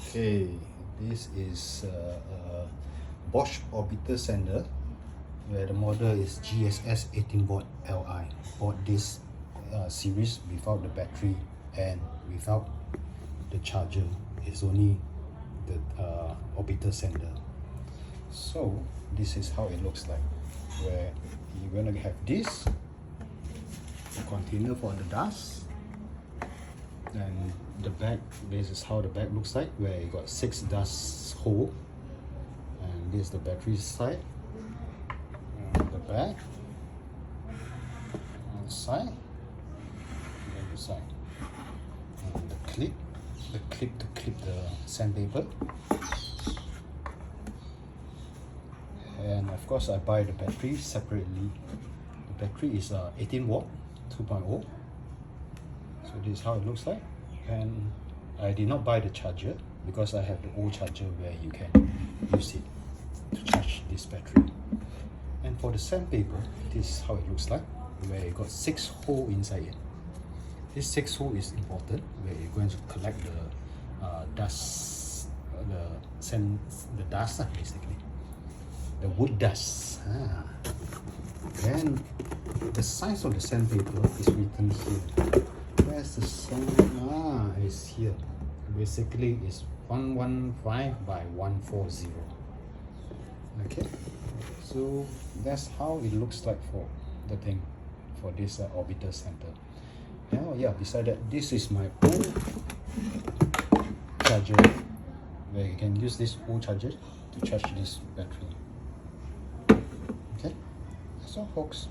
Okay, this is a Bosch Orbital Sander where the model is GSS18V-LI. Bought this series without the battery and without the charger. It's only the Orbital Sander. So this is how it looks like, where you're gonna have this container for the dust, and the back, this is how the back looks like, where you got 6 dust hole, and this is the battery side, and the back, on the side, and then the side, and the clip to clip the sandpaper. And of course I buy the battery separately. The battery is 18V 2.0. So this is how it looks like. And I did not buy the charger because I have the old charger where you can use it to charge this battery. And for the sandpaper, this is how it looks like, where you got 6 holes inside it. This 6 hole is important, where you're going to collect the dust, the dust basically, the wood dust. Then the size of the sandpaper is written here. Where's the sand? It's here. Basically, it's 115 by 140. Okay, so that's how it looks like for the thing, for this Orbital Sander. Now, yeah, beside that, this is my old charger, where you can use this old charger to charge this battery. Okay, that's all, folks.